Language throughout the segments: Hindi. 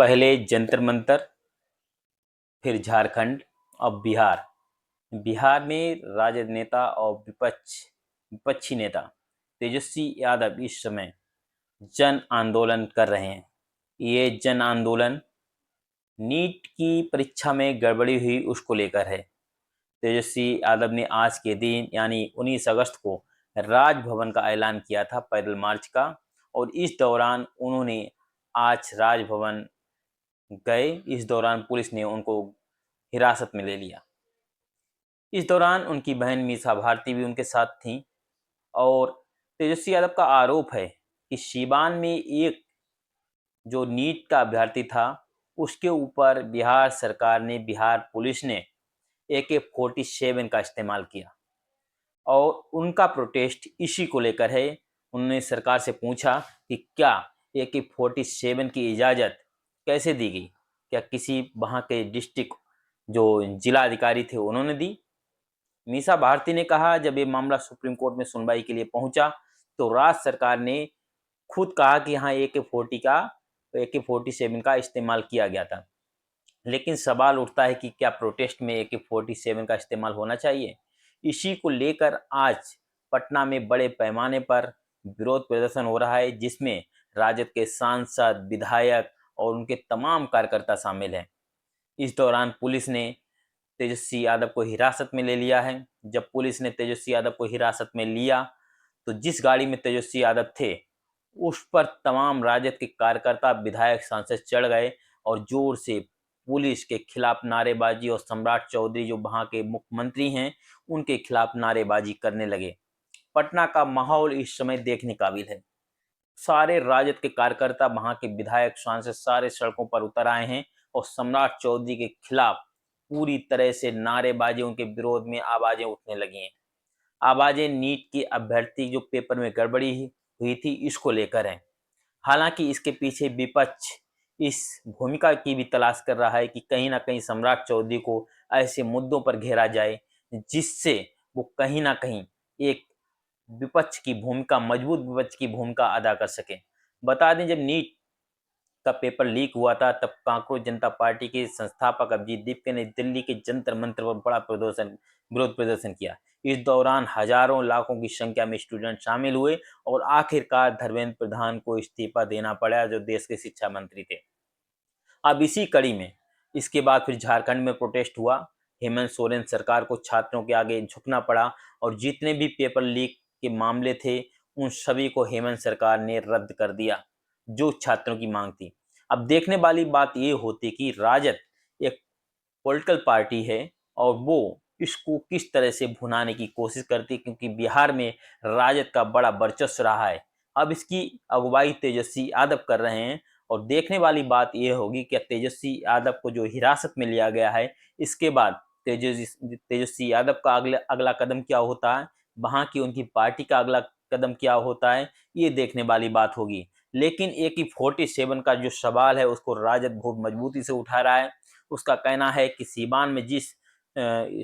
पहले जंतर मंतर, फिर झारखंड, अब बिहार। बिहार में राजद नेता और विपक्षी नेता तेजस्वी यादव इस समय जन आंदोलन कर रहे हैं। ये जन आंदोलन नीट की परीक्षा में गड़बड़ी हुई उसको लेकर है। तेजस्वी यादव ने आज के दिन यानी 19 अगस्त को राजभवन का ऐलान किया था पैदल मार्च का, और इस दौरान उन्होंने आज राजभवन गए। इस दौरान पुलिस ने उनको हिरासत में ले लिया। इस दौरान उनकी बहन मीसा भारती भी उनके साथ थी, और तेजस्वी यादव का आरोप है कि सीवान में एक जो नीट का अभ्यर्थी था उसके ऊपर बिहार सरकार ने, बिहार पुलिस ने AK-47 का इस्तेमाल किया, और उनका प्रोटेस्ट इसी को लेकर है। उन्होंने सरकार से पूछा कि क्या AK-47 की इजाज़त कैसे दी गई, क्या किसी वहाँ के डिस्ट्रिक्ट जो जिला अधिकारी थे उन्होंने दी। मीसा भारती ने कहा जब ये मामला सुप्रीम कोर्ट में सुनवाई के लिए पहुंचा तो राज्य सरकार ने खुद कहा कि हाँ AK-47 का इस्तेमाल किया गया था। लेकिन सवाल उठता है कि क्या प्रोटेस्ट में AK-47 का इस्तेमाल होना चाहिए। इसी को लेकर आज पटना में बड़े पैमाने पर विरोध प्रदर्शन हो रहा है, जिसमें राजद के सांसद, विधायक और उनके तमाम कार्यकर्ता शामिल हैं। इस दौरान पुलिस ने तेजस्वी यादव को हिरासत में ले लिया है। जब पुलिस ने तेजस्वी यादव को हिरासत में लिया तो जिस गाड़ी में तेजस्वी यादव थे उस पर तमाम राजद के कार्यकर्ता, विधायक, सांसद चढ़ गए और जोर से पुलिस के खिलाफ नारेबाजी, और सम्राट चौधरी जो वहां के मुख्यमंत्री हैं उनके खिलाफ नारेबाजी करने लगे। पटना का माहौल इस समय देखने काबिल है। सारे राजद के कार्यकर्ता, वहां के विधायक, सांसद सारे सड़कों पर उतर आए हैं और सम्राट चौधरी के खिलाफ पूरी तरह से नारेबाजी, उनके विरोध में आवाजें उठने लगी हैं। आवाजें नीट के अभ्यर्थी जो पेपर में गड़बड़ी हुई थी इसको लेकर है। हालांकि इसके पीछे विपक्ष इस भूमिका की भी तलाश कर रहा है कि कहीं ना कहीं सम्राट चौधरी को ऐसे मुद्दों पर घेरा जाए जिससे वो कहीं ना कहीं एक विपक्ष की भूमिका, मजबूत विपक्ष की भूमिका अदा कर सके। बता दें, जब नीट का पेपर लीक हुआ था तब कांग्रेस जनता पार्टी के संस्थापक अभिजीत दीपके ने दिल्ली के जंतर मंतर पर बड़ा विरोध प्रदर्शन किया। इस दौरान हजारों लाखों की संख्या में स्टूडेंट शामिल हुए और आखिरकार धर्मेंद्र प्रधान को इस्तीफा देना पड़ा, जो देश के शिक्षा मंत्री थे। अब इसी कड़ी में इसके बाद फिर झारखंड में प्रोटेस्ट हुआ। हेमंत सोरेन सरकार को छात्रों के आगे झुकना पड़ा, और जितने भी पेपर लीक के मामले थे उन सभी को हेमंत सरकार ने रद्द कर दिया, जो छात्रों की मांग थी। अब देखने वाली बात ये होती कि राजद एक पॉलिटिकल पार्टी है और वो इसको किस तरह से भुनाने की कोशिश करती, क्योंकि बिहार में राजद का बड़ा वर्चस्व रहा है। अब इसकी अगुवाई तेजस्वी यादव कर रहे हैं, और देखने वाली बात यह होगी कि तेजस्वी यादव को जो हिरासत में लिया गया है, इसके बाद तेजस्वी यादव का अगला कदम क्या होता है, वहां की उनकी पार्टी का अगला कदम क्या होता है, ये देखने वाली बात होगी। लेकिन AK-47 का जो सवाल है उसको राजद बहुत मजबूती से उठा रहा है। उसका कहना है कि सीवान में जिस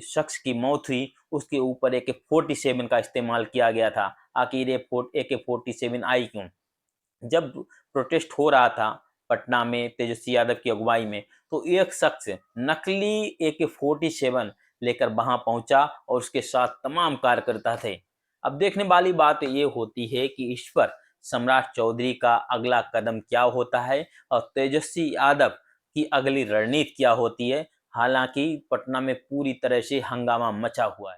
शख्स की मौत हुई उसके ऊपर AK-47 का इस्तेमाल किया गया था। आखिर ये AK-47 आई क्यों? जब प्रोटेस्ट हो रहा था पटना में तेजस्वी यादव की अगुवाई में, तो एक शख्स नकली AK-47 लेकर वहां पहुंचा और उसके साथ तमाम कार्यकर्ता थे। अब देखने वाली बात ये होती है कि इस पर सम्राट चौधरी का अगला कदम क्या होता है और तेजस्वी यादव की अगली रणनीति क्या होती है। हालांकि पटना में पूरी तरह से हंगामा मचा हुआ है।